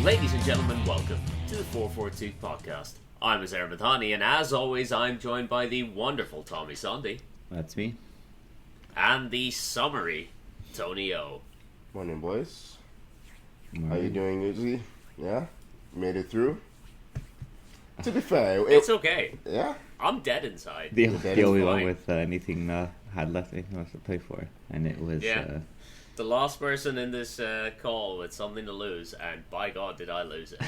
Ladies and gentlemen, welcome to the 442 podcast. I'm Azar Madhani, and as always, I'm joined by the wonderful Tommy Sunday. That's me. And the summary, Tony O. Morning, boys. Morning. How you doing, usually? Yeah? Made it through? To be fair, It's okay. Yeah? I'm dead inside. The That only is one fine. with anything had left anything else to play for, and it was The last person in this call with something to lose, and by God, did I lose it.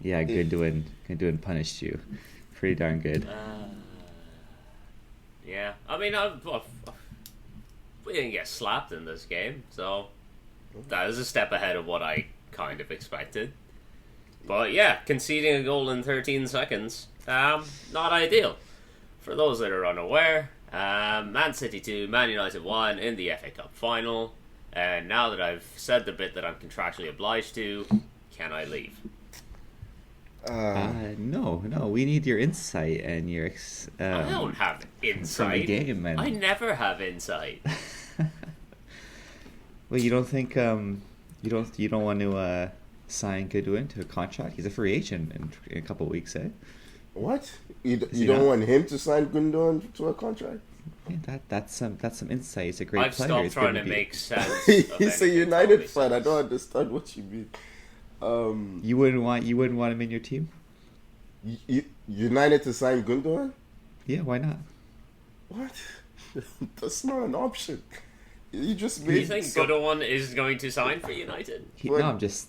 Goodwin punished you, pretty darn good. Yeah, I mean, we didn't get slapped in this game, so that is a step ahead of what I kind of expected. But yeah, conceding a goal in 13 seconds, not ideal. For those that are unaware, Man City 2, Man United 1 in the FA Cup final. And now that I've said the bit that I'm contractually obliged to, can I leave? No, we need your insight and your I don't have from the insight. game, and I never have insight. well, you don't think you don't want to sign Goodwin to a contract? He's a free agent in a couple of weeks, eh? What? You he don't not? want him to sign Gundogan to a contract? Yeah, that's some insight. He's a great I've player. stopped He's trying gonna to be- make sense. of He's a anything United Tommy fan. I says. don't understand what you mean. You wouldn't want him in your team? United to sign Gundogan? Yeah, why not? What? That's not an option. You just Do made you think some- Goodwin is going to sign for United? What? No, I'm just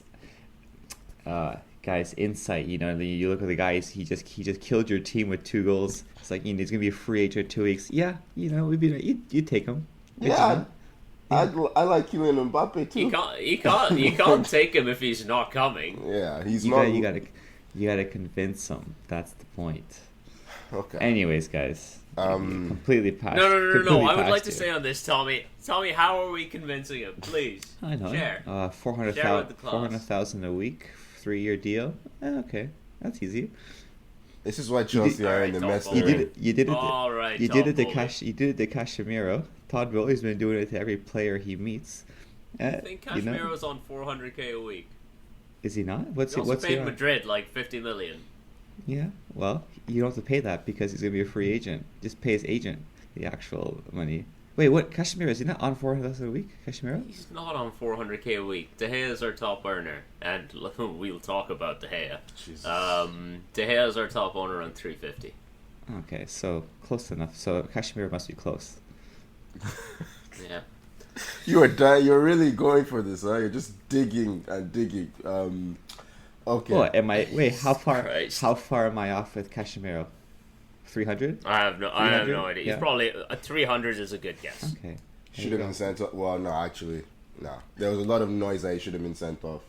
guys, insight. You look at the guys. He just killed your team with 2 goals. It's like he's gonna be a free agent in 2 weeks. Yeah, you'd take him. Would you Yeah, not? I like Kylian Mbappe too. You can't take him if he's not coming. Yeah, he's You not. you gotta convince him. That's the point. Okay. Anyways, guys, completely past. No. completely I would past like to you. stay on this, Tommy. Tommy, how are we convincing him? Please. I know. Share. Share with the 400,000 class. 400,000 a week, 3-year deal. Okay, that's easy. This is why Chelsea are in the Alright, mess. Tom You they're did in. it. You did it. All right, You Tom did it to Bowley. You did it to Casemiro. Todd Bowley's been doing it to every player he meets. I think Casemiro's on 400k a week. Is he not? What's He also he paid on? Madrid like 50 million. Yeah. Well, you don't have to pay that because he's gonna be a free agent. Just pay his agent the actual money. Wait, what? Casemiro, is he not on 400,000 a week? Casemiro? He's not on 400k a week. De Gea is our top earner, and we'll talk about De Gea. Jesus. De Gea is our top owner on 350. Okay, so close enough. So Casemiro must be close. Yeah. You're really going for this, huh? You're just digging and digging. Okay. What am I? Wait, how far? Christ. How far am I off with Casemiro? 300? I have no idea. Yeah. He's probably 300 is a good guess. Okay. Should have been sent off. Well, no, actually, no. There was a lot of noise that he should have been sent off.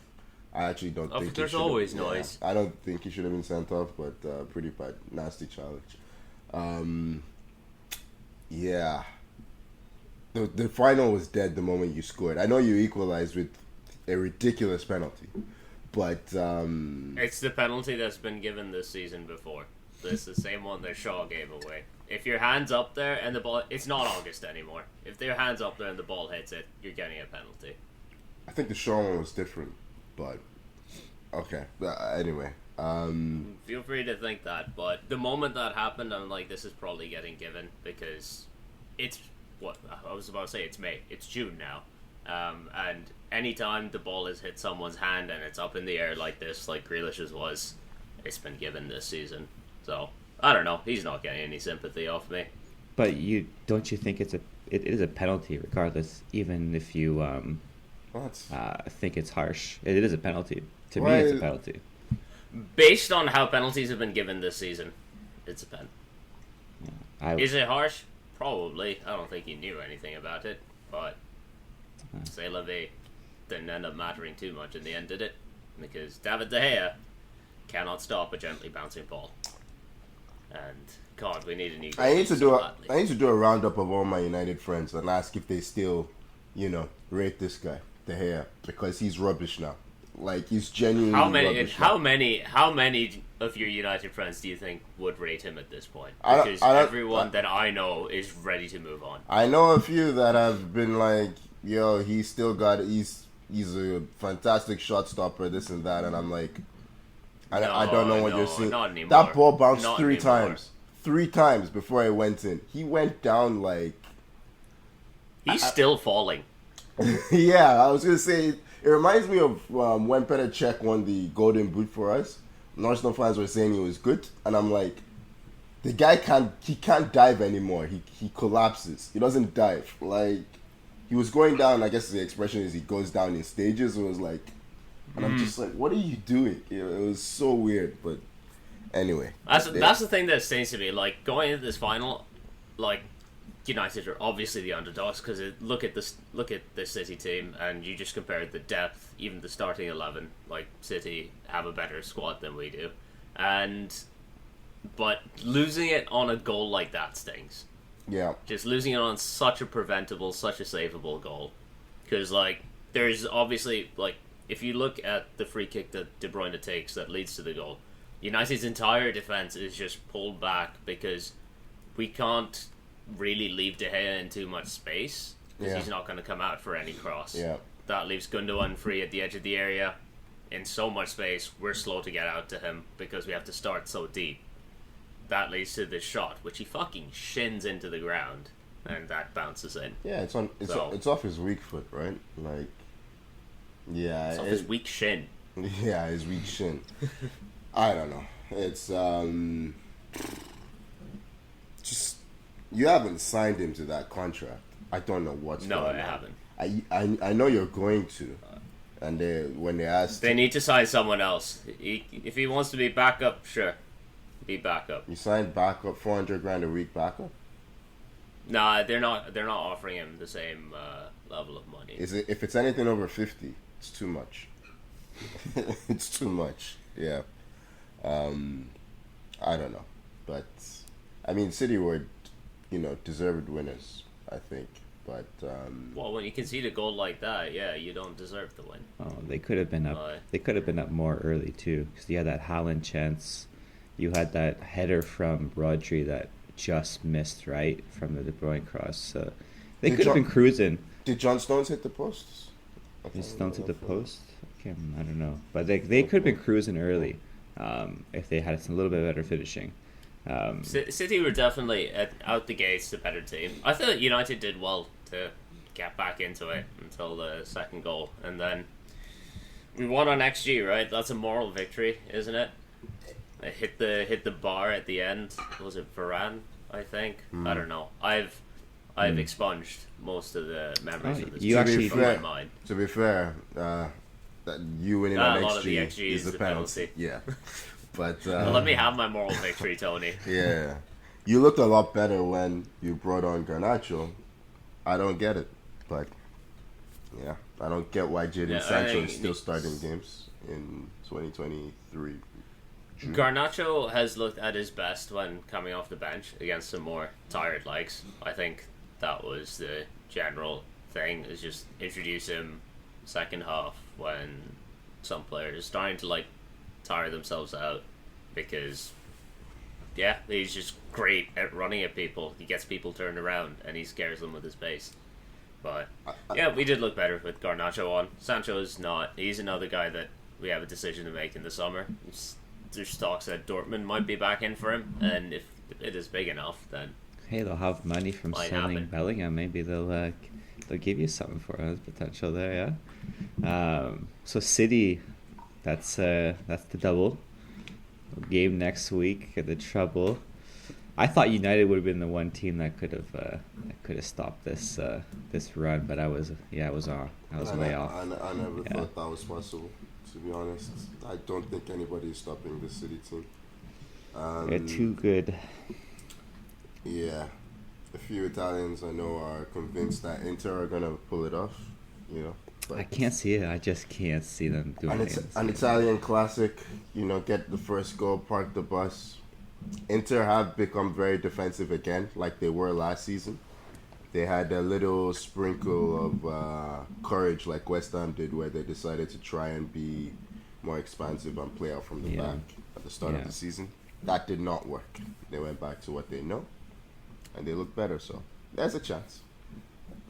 I actually don't think. There's he should have- always noise. I don't think he should have been sent off, but pretty bad, nasty challenge. Yeah. The final was dead the moment you scored. I know you equalized with a ridiculous penalty, but It's the penalty that's been given this season before. It's the same one that Shaw gave away. If your hand's up there and the ball... It's not August anymore. If your hand's up there and the ball hits it, you're getting a penalty. I think the Shaw one was different. But okay. Anyway, Feel free to think that, but the moment that happened, I'm like, this is probably getting given because it's... What? I was about to say it's May. It's June now. And anytime the ball has hit someone's hand and it's up in the air like this, like Grealish's was, it's been given this season. So, I don't know. He's not getting any sympathy off me. But don't you think it is a penalty regardless, even if you what? think it's harsh? It is a penalty. To me, Why- it's a penalty. Based on how penalties have been given this season, it's a pen. Is it harsh? Probably. I don't think he knew anything about it, but c'est la vie. Didn't end up mattering too much in the end, did it? Because David De Gea cannot stop a gently bouncing ball. And God, we need a new. I need to goalie do so a badly. I need to do a roundup of all my United friends and ask if they still, rate this guy, De Gea, because he's rubbish now. Like he's genuinely rubbish. How many of your United friends do you think would rate him at this point? I don't- Because I don't- everyone that I know is ready to move on. I know a few that have been like, yo, he's he's a fantastic shot stopper, this and that, and I'm like, I No, don't know what no, you're seeing. not anymore. That ball bounced Not three anymore. times. 3 times before it went in. He went down like... He's still falling. Yeah, I was going to say, it reminds me of when Petr Cech won the Golden Boot for us. Arsenal fans were saying he was good, and I'm like, the guy can't dive anymore. He collapses. He doesn't dive. Like, he was going down, I guess the expression is he goes down in stages. It was like, and I'm just like, what are you doing? It was so weird, but anyway. That's the thing that stings to me. Like, going into this final, like, United are obviously the underdogs because look at the City team, and you just compare the depth, even the starting 11. Like, City have a better squad than we do, but losing it on a goal like that stings. Yeah. Just losing it on such a preventable, such a savable goal, because like there's obviously like if you look at the free kick that De Bruyne takes that leads to the goal, United's entire defense is just pulled back because we can't really leave De Gea in too much space because he's not going to come out for any cross. Yeah. That leaves Gundogan free at the edge of the area in so much space. We're slow to get out to him because we have to start so deep. That leads to this shot, which he fucking shins into the ground, and that bounces in. Yeah, it's off his weak foot, right? Like, yeah, it's off his weak shin. Yeah, his weak shin. I don't know. It's just you haven't signed him to that contract. I don't know what's going on. No, I haven't. I know you're going to, and when they asked, they need to sign someone else. If he wants to be backup, sure. Be backup. You signed backup, $400,000 a week backup. Nah, they're not offering him the same level of money. If it's anything over 50, it's too much. It's too much. Yeah. I don't know, but I mean, City were, deserved winners, I think. But well, when you concede a goal like that, yeah, you don't deserve to win. Oh, they could have been up. They could have been up more early too, because you had that Haaland chance. You had that header from Rodri that just missed right from the De Bruyne cross. So they could have been cruising. Did John Stones hit the post? Did Stones hit the post? I don't know. But they could have been cruising early if they had a little bit better finishing. City were definitely out the gates the better team. I thought United did well to get back into it until the second goal, and then we won on XG. Right, that's a moral victory, isn't it? It hit the bar at the end. Was it Varane? I think. I don't know. I've expunged most of the memories of this from my mind. To be fair, that you winning on a lot XG, of the XG is the penalty. Yeah, but well, let me have my moral victory, Tony. Yeah, you looked a lot better when you brought on Garnacho. I don't get it, but yeah, I don't get why Jadon Sancho is still starting games in 2023. Garnacho has looked at his best when coming off the bench against some more tired legs. I think that was the general thing, is just introduce him second half when some players are starting to tire themselves out, because he's just great at running at people. He gets people turned around and he scares them with his pace. But we did look better with Garnacho on. Sancho is not. He's another guy that we have a decision to make in the summer. There's talks that Dortmund might be back in for him, and if it is big enough, then they'll have money from selling Bellingham. Maybe they'll give you something for us, potential there. Yeah. So City, that's the double game next week. The trouble. I thought United would have been the one team that could have stopped this run, but I was wrong. I was way off. I never thought that was possible. To be honest, I don't think anybody is stopping the City team. They're too good. Yeah, a few Italians I know are convinced that Inter are gonna pull it off. But I can't see it. I just can't see them doing it. An Italian classic. Get the first goal, park the bus. Inter have become very defensive again, like they were last season. They had a little sprinkle of courage like West Ham did, where they decided to try and be more expansive and play out from the back at the start of the season. That did not work. They went back to what they know, and they look better, so there's a chance.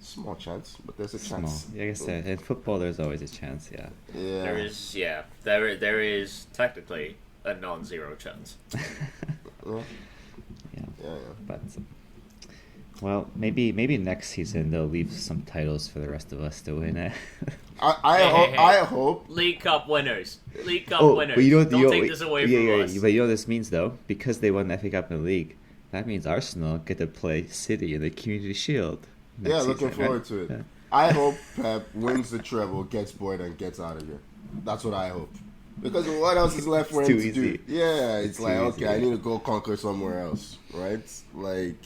Small chance, but there's a Small. chance. Like I said, in football, there's always a chance. Yeah. Yeah. There is technically a non-zero chance. Yeah. But well, maybe next season they'll leave some titles for the rest of us to win it. I hope. League Cup winners. League Cup winners. But Don't take this away from us. But you know what this means though, because they won the FA Cup in the league, that means Arsenal get to play City in the Community Shield. Yeah, looking forward to it. Yeah. I hope Pep wins the treble, gets bored, and gets out of here. That's what I hope. Because what else is left for him to do? Yeah, it's like, okay, I need to go conquer somewhere else, right? Like,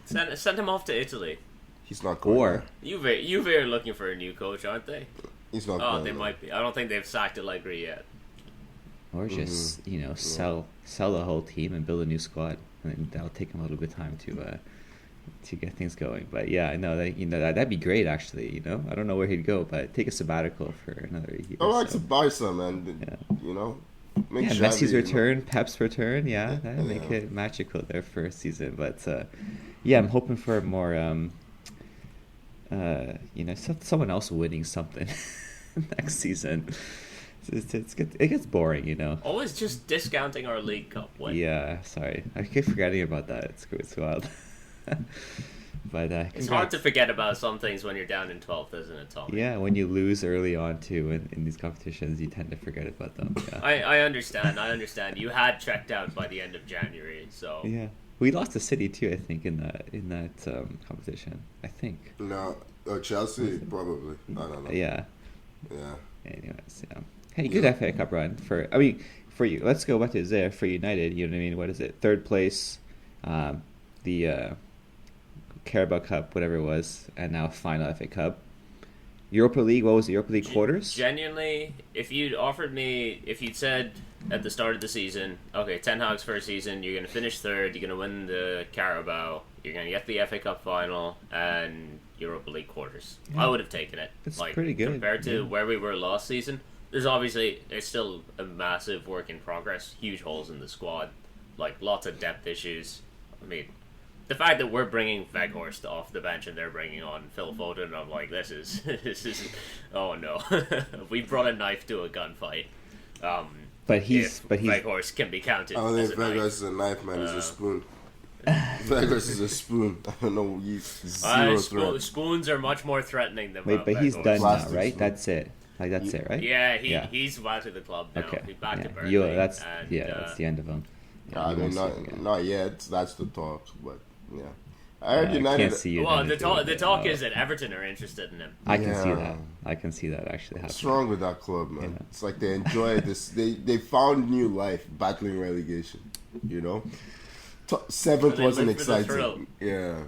send him off to Italy. He's not going. Or Juve are looking for a new coach, aren't they? He's not. Oh, they might be. I don't think they've sacked Allegri yet. Or just sell the whole team and build a new squad, and then that'll take him a little bit of time to get things going. But yeah, I know that'd be great actually. You know, I don't know where he'd go, but take a sabbatical for another year. I like to buy some, and you know, make sure Messi's return, Pep's return. Yeah, that'd make it magical there for a season. But yeah, I'm hoping for more. Someone else winning something next season. It gets boring, you know. Always just discounting our League Cup win. Yeah, sorry, I keep forgetting about that. It's wild. But it's hard to forget about some things when you're down in 12th, isn't it, Tom? Yeah, when you lose early on too in these competitions, you tend to forget about them. Yeah. I understand. You had checked out by the end of January, so yeah. We lost to City too, I think, in that competition. I think. No, Chelsea probably. I don't know. Yeah. Yeah. Anyways, yeah. Hey, good FA Cup run for you. Let's go back to there for United. You know what I mean? What is it? 3rd place, the Carabao Cup, whatever it was, and now final FA Cup. Europa League. What was the Europa League quarters? Genuinely, if you'd said at the start of the season, okay, Ten Hag's first season, you're going to finish 3rd, you're going to win the Carabao, you're going to get the FA Cup final, and Europa League quarters. Yeah. I would have taken it. It's pretty good. Compared to where we were last season, there's still a massive work in progress, huge holes in the squad, like lots of depth issues. I mean, the fact that we're bringing Weghorst off the bench and they're bringing on Phil Foden, I'm like, this is oh no. We brought a knife to a gunfight. But Weghorst can be counted. I don't think Weghorst is a knife, man. He's a spoon. Weghorst is a spoon. I don't know. He's zero threat. Spoons are much more threatening than but he's done now, right? Spoon. That's it. Like that's it, right? Yeah, he's back to the club now. Okay. He's back to Burnley. That's the end of him. Yeah, I mean, not yet. That's the talk, but yeah. I heard United. Can't see you the talk is that Everton are interested in him. I can see that actually happening. What's wrong with that club, man? Yeah. It's like they enjoy this. They found new life battling relegation. You know, 7th wasn't exciting. Yeah.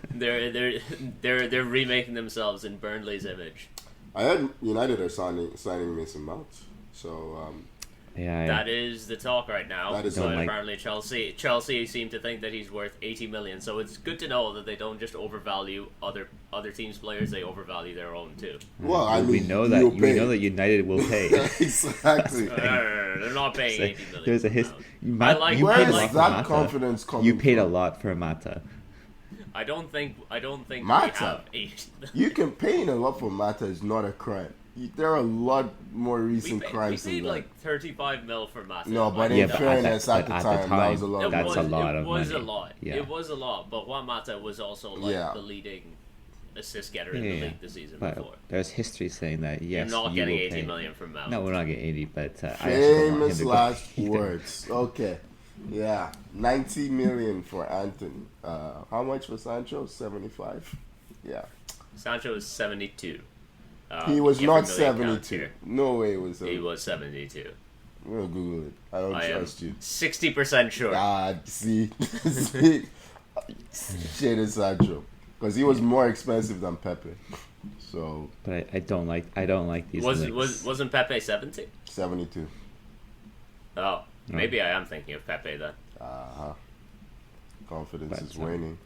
They're remaking themselves in Burnley's image. I heard United are signing Mason Mount. So that is the talk right now. Apparently Chelsea seem to think that he's worth 80 million. So it's good to know that they don't just overvalue other teams' players; they overvalue their own too. Well, I mean, we know that United will pay. Exactly. They're not paying 80 million. There's a history. Where does that confidence come? You paid a lot for Mata. I don't think Mata. We have 8. You can pay a lot for Mata is not a crime. There are a lot more recent crimes than that. We paid like 35 mil for Mata. No, but in fairness, at the time, that was a lot. That's a lot of money. It was a lot. Yeah. It was a lot. But Juan Mata was also the leading assist getter in the league the season before. There's history saying that yes, you're not getting 80 million from Mount. No, we're not getting 80, but famous last words. Okay. Yeah, 90 million for Anthony. How much for Sancho? 75. Yeah. Sancho is 72. He was not 72. No way it was 72. He was 72. I'm going to Google it. I don't trust you. 60% sure. See? Shit is Sancho. Because he was more expensive than Pepe. So. But I don't like these Wasn't Pepe 70? 72. Oh. Maybe I am thinking of Pepe then. Confidence is waning.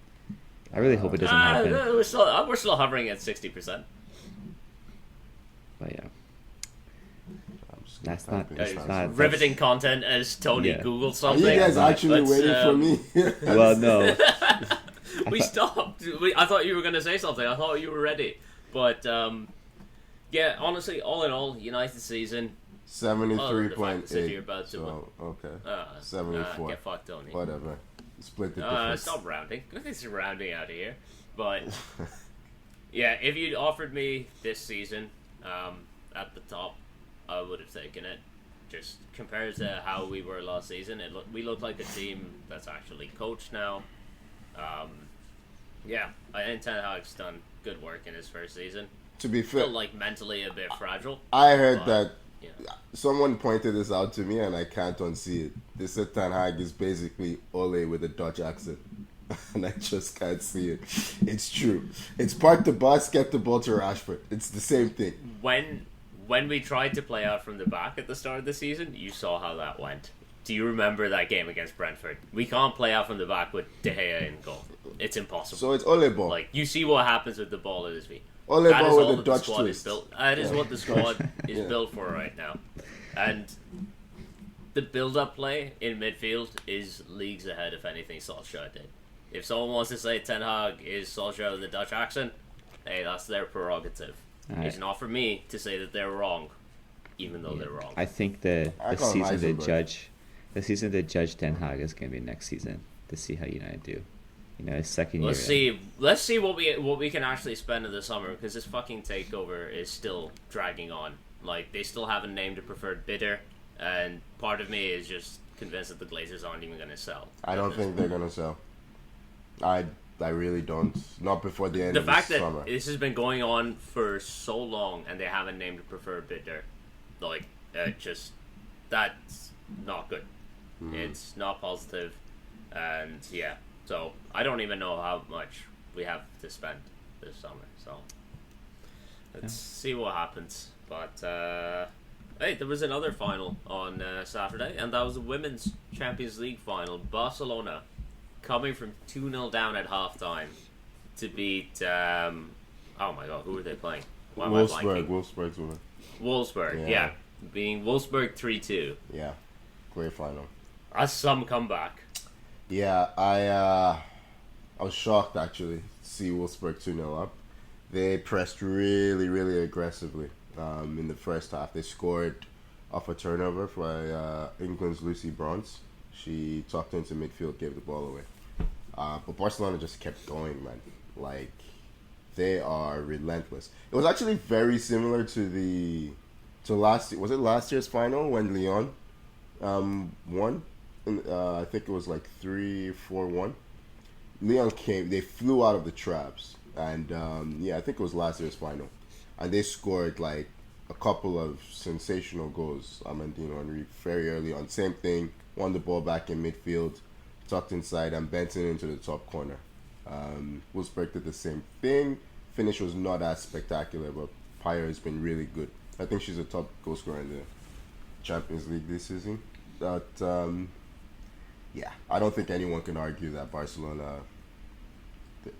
I really hope it doesn't happen. We're still hovering at 60%. But yeah. That's not riveting content as Tony Googled something. Are you guys actually waiting for me? Well, no. We stopped. I thought you were going to say something. I thought you were ready. But, yeah, honestly, all in all, United season... 73.8. So, okay. 74. Get fucked, Tony. Whatever. Split the difference. Stop rounding. Nothing's rounding out of here. But, yeah, if you'd offered me this season at the top, I would have taken it. Just compared to how we were last season, we look like a team that's actually coached now. Yeah, I think Ten Hag's done good work in his first season. To be fair, still like mentally a bit fragile. I heard that someone pointed this out to me, and I can't unsee it. They said Ten Hag is basically Ole with a Dutch accent, and I just can't see it. It's true. It's park the bus, get the ball to Rashford. It's the same thing. When we tried to play out from the back at the start of the season, you saw how that went. Do you remember that game against Brentford? We can't play out from the back with De Gea in goal. It's impossible. So it's Ole ball. Like, you see what happens with the ball at his feet. Ole ball with a Dutch twist. That is what the squad is built for right now. And the build-up play in midfield is leagues ahead, if anything, Solskjaer did. If someone wants to say Ten Hag is Solskjaer with a Dutch accent, hey, that's their prerogative. Right. It's not for me to say that they're wrong, even though they're wrong. I think the season to judge Ten Hag is going to be next season to see how United do. His second year. Let's see what we can actually spend in the summer, because this fucking takeover is still dragging on. Like, they still haven't named a preferred bidder, and part of me is just convinced that the Glazers aren't even going to sell. I don't think they're going to sell. I really don't. Not before the end of the summer. The fact that this has been going on for so long and they haven't named a preferred bidder, like, that's not good. It's not positive, and yeah. So I don't even know how much we have to spend this summer. So let's see what happens. But hey, there was another final on Saturday, and that was the Women's Champions League final. Barcelona coming from 2-0 down at halftime to beat, oh my god, who were they playing? Wolfsburg's winning. Wolfsburg, yeah. Being Wolfsburg 3-2. Yeah, great final. That's some comeback. Yeah, I was shocked, actually, to see Wolfsburg 2-0 up. They pressed really, really aggressively in the first half. They scored off a turnover by England's Lucy Bronze. She tucked into midfield, gave the ball away. But Barcelona just kept going, man. Like, they are relentless. It was actually very similar to last year's final when Lyon won? I think it was like 3-4-1. Lyon came, they flew out of the traps. And I think it was last year's final. And they scored like a couple of sensational goals. Amandine Henry very early on. Same thing. Won the ball back in midfield, tucked inside, and bent it into the top corner. Wolfsburg did the same thing. Finish was not as spectacular, but Paya has been really good. I think she's a top goal scorer in the Champions League this season. But I don't think anyone can argue that Barcelona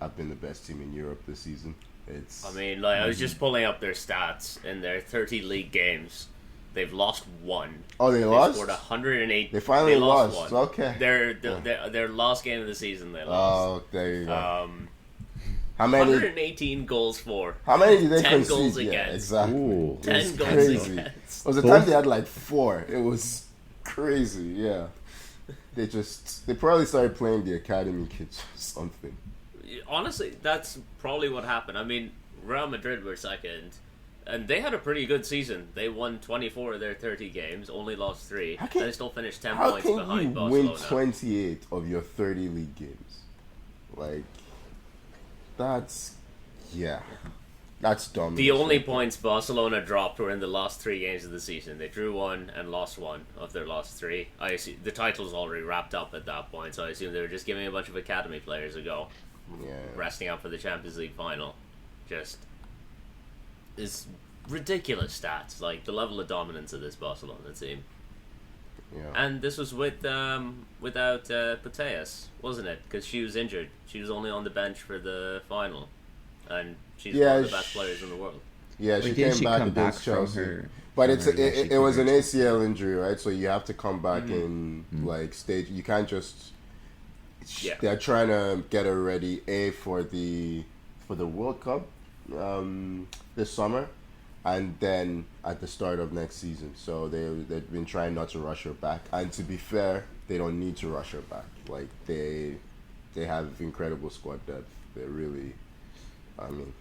have been the best team in Europe this season. I was just pulling up their stats in their 30 league games. They've lost one. Oh, they lost? They scored 108. They finally lost. One. Okay. Their last game of the season, they lost. Oh, there you go. How many? 118 goals for. How many did they 10 concede? Goals against. Exactly. Ooh, 10 goals crazy. against. It was the time they had like 4. It was crazy, yeah. They probably started playing the academy kids or something. Honestly, that's probably what happened. I mean, Real Madrid were second, and they had a pretty good season. They won 24 of their 30 games, only lost 3. They still finished 10 points behind Barcelona. How can you win 28 of your 30 league games? Like, that's dominant. The only points Barcelona dropped were in the last 3 games of the season. They drew 1 and lost 1 of their last 3. I assume the title's already wrapped up at that point, so I assume they were just giving a bunch of academy players a go. Yeah. Resting up for the Champions League final. Just is ridiculous stats, like the level of dominance of this Barcelona team. Yeah. And this was without Putellas, wasn't it? Because she was injured. She was only on the bench for the final, and she's one of the best players in the world. Yeah, she came back against Chelsea. But it was an ACL injury, right? So you have to come back in like stage. You can't just. Yeah. They're trying to get her ready for the World Cup this summer, and then at the start of next season. So they've been trying not to rush her back. And to be fair, they don't need to rush her back. Like they have incredible squad depth. They really, I mean,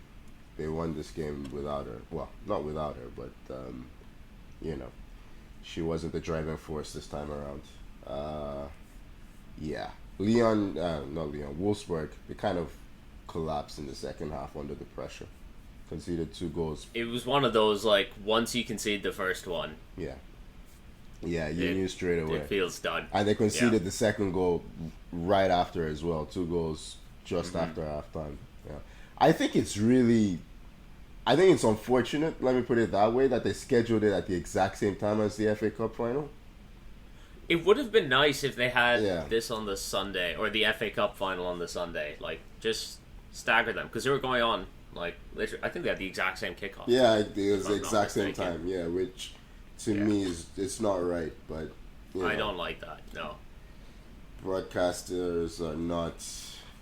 they won this game without her. Well, not without her, but you know, she wasn't the driving force this time around. Yeah, not Leon, Wolfsburg. They kind of collapsed in the second half under the pressure. Conceded 2 goals. It was one of those, like, once you concede the first one, Yeah, you knew straight away. it feels done. And they conceded the second goal right after as well. 2 goals just after halftime. Yeah, I think it's unfortunate. Let me put it that way, that they scheduled it at the exact same time as the FA Cup final. It would have been nice if they had Yeah. this on the Sunday, or the FA Cup final on the Sunday. Like, just stagger them, because they were going on, like, literally, I think they had the exact same kickoff. Yeah, it was If the I'm not exact same mistaken. time. Yeah, which to me is it's not right. But you know, I don't like that, no. broadcasters are not.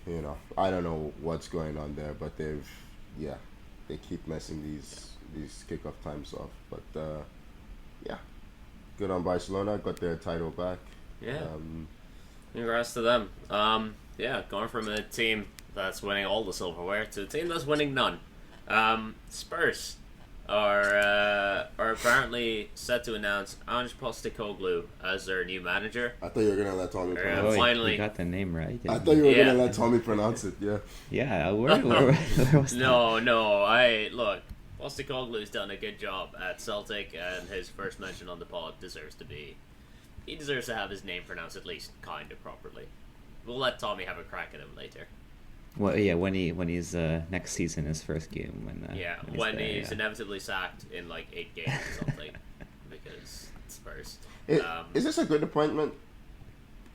You know, I don't know what's going on there, but they keep messing these kickoff times off. But yeah, good on Barcelona. Got their title back. Yeah. Congrats to them. Yeah, going from a team that's winning all the silverware to a team that's winning none. Spurs are apparently set to announce Ange Postecoglou as their new manager. I thought you were gonna let Tommy Yeah. pronounce it. Finally. You got the name right. I thought you were Yeah. gonna let Tommy pronounce it. Yeah. Yeah, where was that? Look, Postecoglou's done a good job at Celtic, and his first mention on the pod deserves to have his name pronounced at least kind of properly. We'll let Tommy have a crack at him later. Well, yeah, when he's next season, his first game. When He's inevitably sacked in like 8 games or something, because Spurs. Is this a good appointment?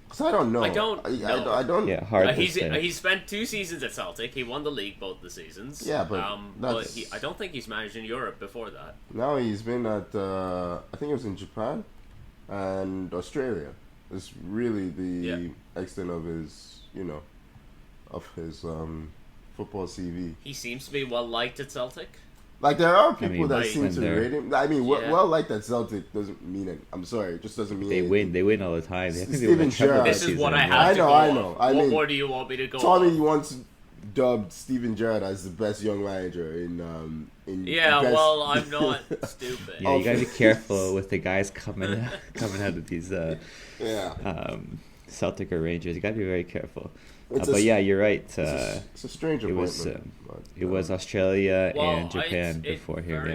Because I don't know. I don't know. I don't. Yeah, hard to say. He's spent 2 seasons at Celtic. He won the league both the seasons. Yeah, but I don't think he's managed in Europe before that. Now he's been at I think it was in Japan and Australia. It's really the extent of his football CV. He seems to be well liked at Celtic. Like there are people that like, seem to rate him. I mean, Yeah. well liked at Celtic doesn't mean it. I'm sorry, it just doesn't mean They anything. win all the time. I think they Steven win treble Gerrard. this This is season. what I Yeah. have to go I on. know. What mean, more do you want me to go Tommy on? once dubbed Steven Gerrard as the best young manager in Yeah, best- well, I'm not stupid. Yeah, you gotta be careful with the guys coming out of these yeah. Celtic or Rangers. You gotta be very careful. It's But yeah, you're right. It's a strange it was appointment. it was Australia and Japan it before here.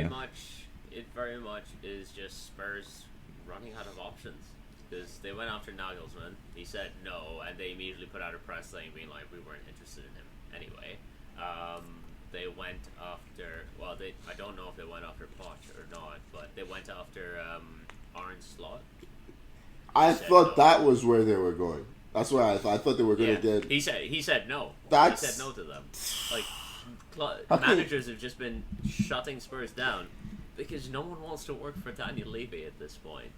It very much is just Spurs running out of options, because they went after Nagelsmann. He said no, and they immediately put out a press thing being like, we weren't interested in him anyway. They went after, I don't know if they went after Poch or not, but they went after Arne Slot. I said thought no. that was where they were going. That's why I thought they were going to get. He said no. That's- He said no to them. Like How can- managers have just been shutting Spurs down because no one wants to work for Daniel Levy at this point.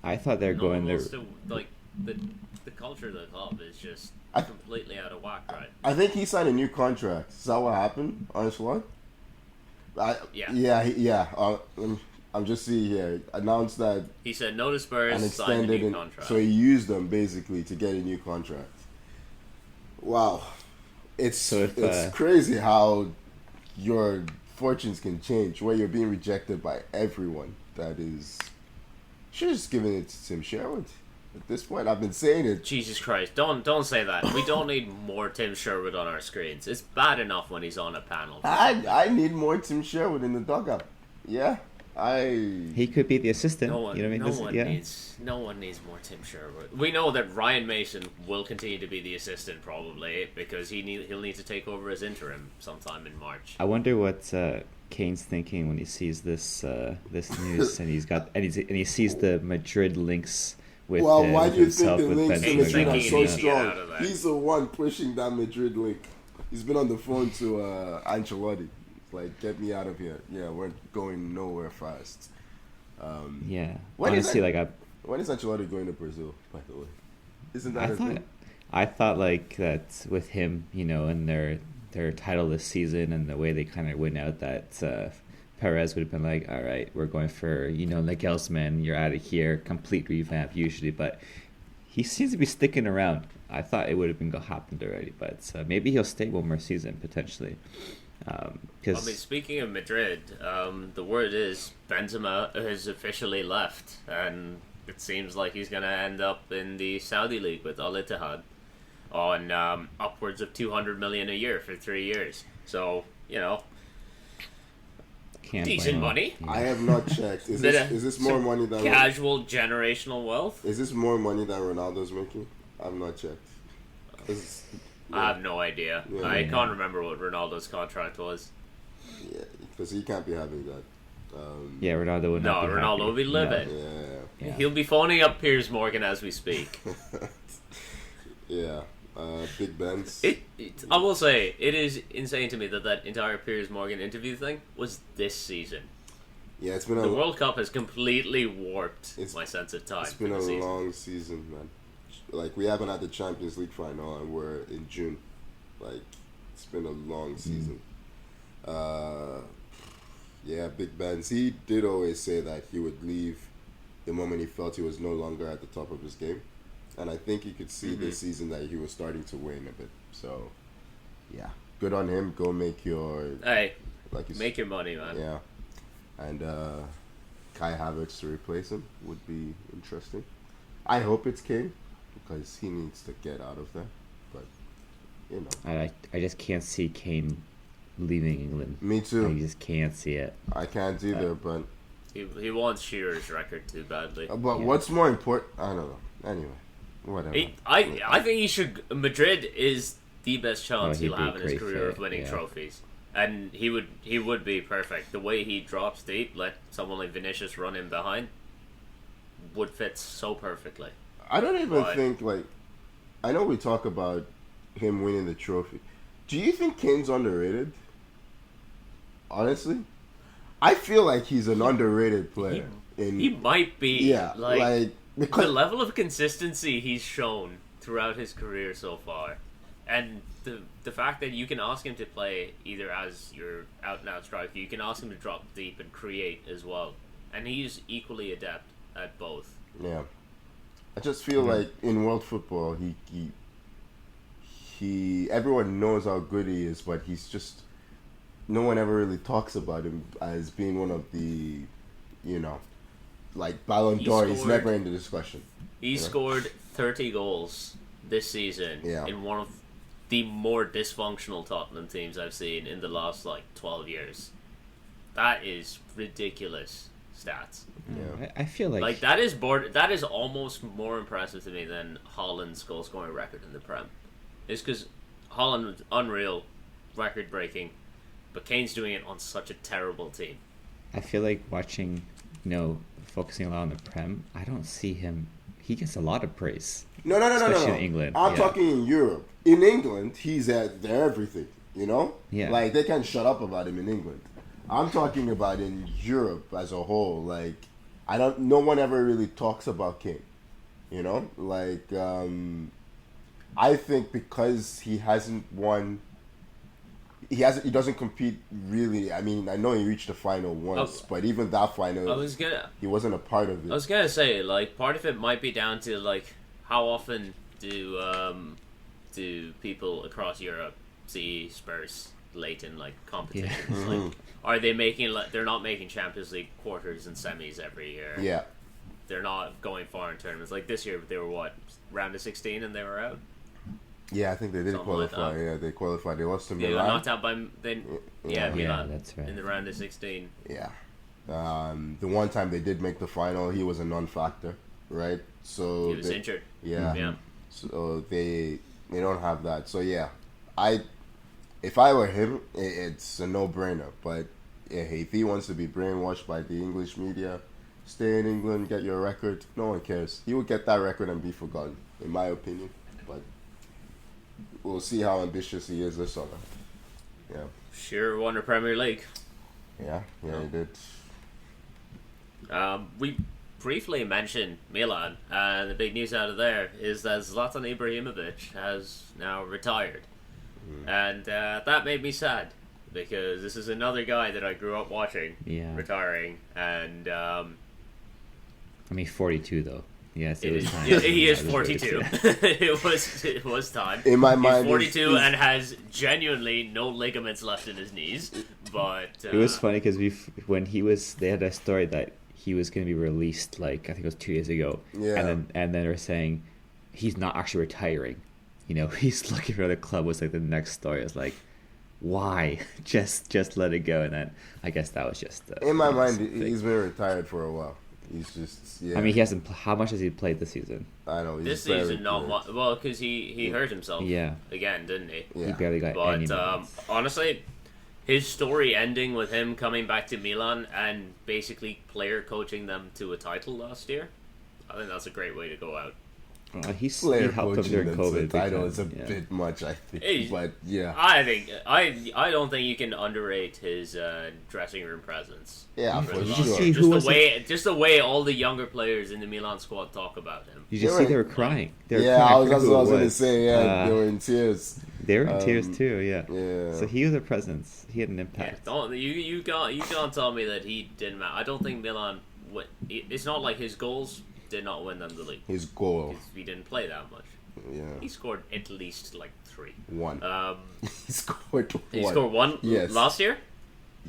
I thought they're No going one there. wants to, like, the culture of the club is just completely out of whack, right? I think he signed a new contract. Is that what happened? Honestly, yeah. I'm just seeing here. Announced that He said no to Spurs, and signed a extended new it. contract. So he used them basically to get a new contract. Wow, it's if, crazy how your fortunes can change where you're being rejected by everyone. That is, should have just given it to Tim Sherwood. At this point, I've been saying it. Jesus Christ! Don't say that. We don't need more Tim Sherwood on our screens. It's bad enough when he's on a panel. I need more Tim Sherwood in the dugout. Yeah, He could be the assistant. No one, you know what I mean? no one needs more Tim Sherwood. We know that Ryan Mason will continue to be the assistant probably because he'll need to take over as interim sometime in March. I wonder what Kane's thinking when he sees this news and he sees the Madrid links with why do you himself think the with links to Ben Madrid Simmons. are He so needs to get strong? out of that. He's the one pushing that Madrid link. He's been on the phone to Ancelotti. It's like, get me out of here. Yeah, we're going nowhere fast. Yeah, When is honestly, that- like When is Ancelotti going to Brazil, by the way? Isn't that I a thought thing? I thought like that with him, in their title this season and the way they kind of went out, that Perez would have been like, all right, we're going for Nagelsmann, you're out of here, complete revamp usually, but he seems to be sticking around. I thought it would have been happened already, but maybe he'll stay one more season potentially. Speaking of Madrid, the word is Benzema has officially left, and it seems like he's going to end up in the Saudi league with Al Ittihad on upwards of 200 million a year for 3 years. So, decent money. Yeah. I have not checked. Is this more money than casual generational wealth? Is this more money than Ronaldo's making? I've not checked. I have no idea. Yeah. I can't remember what Ronaldo's contract was. Yeah, because he can't be having that. Ronaldo would not. No, Ronaldo will be livid. Yeah. He'll be phoning up Piers Morgan as we speak. Yeah. Big Ben's. I will say, it is insane to me that entire Piers Morgan interview thing was this season. Yeah, it's been the World Cup has completely warped my sense of time. It's been a long season, man. Like, we haven't had the Champions League final, and we're in June. Like, it's been a long season. Yeah, Big Ben's. He did always say that he would leave the moment he felt he was no longer at the top of his game. And I think you could see this season that he was starting to wane a bit. So, yeah. Good on him. Go make your... Hey, make your money, man. Yeah. And Kai Havertz to replace him would be interesting. I hope it's Kane, because he needs to get out of there. But, I just can't see Kane leaving England. Me too. I just can't see it. I can't either, but... He wants Shearer's record too badly. But what's more important... I don't know. Anyway, whatever. I think he should... Madrid is the best chance he'll have in his career of winning trophies. And he would be perfect. The way he drops deep, let someone like Vinicius run in behind, would fit so perfectly. I don't even think, like... I know we talk about him winning the trophy. Do you think Kane's underrated? Honestly? I feel like he's an underrated player. He might be. Yeah, because the level of consistency he's shown throughout his career so far, and the fact that you can ask him to play either as your out-and-out striker, you can ask him to drop deep and create as well, and he's equally adept at both. Yeah. I just feel like in world football, he everyone knows how good he is, but he's just... No one ever really talks about him as being one of the, like Ballon d'Or. He's never in the discussion. He scored 30 goals this season in one of the more dysfunctional Tottenham teams I've seen in the last 12 years. That is ridiculous stats. Yeah. I feel like that is almost more impressive to me than Haaland's goal scoring record in the Prem. It's because Haaland was unreal, record breaking. But Kane's doing it on such a terrible team. I feel like watching, focusing a lot on the Prem, I don't see him. He gets a lot of praise. No. Especially in England. I'm talking in Europe. In England, he's at their everything, Yeah. Like, they can't shut up about him in England. I'm talking about in Europe as a whole. Like, no one ever really talks about Kane, Like, I think because he hasn't won... He doesn't compete really. I mean, I know he reached the final once, but even that final, he wasn't a part of it. I was gonna say, part of it might be down to how often do people across Europe see Spurs late in competitions? Yeah. Are they making they're not making Champions League quarters and semis every year? Yeah, they're not going far in tournaments. Like this year, they were round of 16 and they were out. Yeah, I think they did qualify. They qualified. They lost to Milan. They got knocked out by Milan. That's right. In the round of 16. Yeah. The one time they did make the final, he was a non-factor, right? So he was injured. Yeah. So they don't have that. So yeah, if I were him, it's a no-brainer. But if he wants to be brainwashed by the English media, stay in England, get your record. No one cares. He would get that record and be forgotten, in my opinion. But we'll see how ambitious he is this summer. Yeah. Sure won the Premier League. Yeah, he did. briefly mention Milan, and the big news out of there is that Zlatan Ibrahimovic has now retired. And that made me sad, because this is another guy that I grew up watching retiring, and I mean, 42 though. Yes, it was time. He is 42. It was time. In my mind, he's 42 and has genuinely no ligaments left in his knees. But it was funny because they had a story that he was going to be released, like I think it was 2 years ago. Yeah. And then they were saying he's not actually retiring. You know, he's looking for the club. Was like the next story. It's like, why? just let it go. And then I guess that was just in my mind, he's been retired for a while. He's just, I mean, he hasn't. How much has he played this season? I know. This season, not much. Well, because he hurt himself. Again, didn't he? He barely got any minutes. Honestly, his story ending with him coming back to Milan and basically player coaching them to a title last year, I think that's a great way to go out. He helped them during COVID. Title is a bit much, I think. But yeah, I don't think you can underrate his dressing room presence. Yeah, for sure. Just the way all the younger players in the Milan squad talk about him. You just see they were crying. I was going to say. Yeah, they were in tears. They were in tears too. Yeah. So he was a presence. He had an impact. Yeah, you can't tell me that he didn't matter. I don't think Milan. It's not like his goals did not win them the league. His goal. He didn't play that much. Yeah. He scored at least like 3. 1. He scored 1. He scored 1 last year?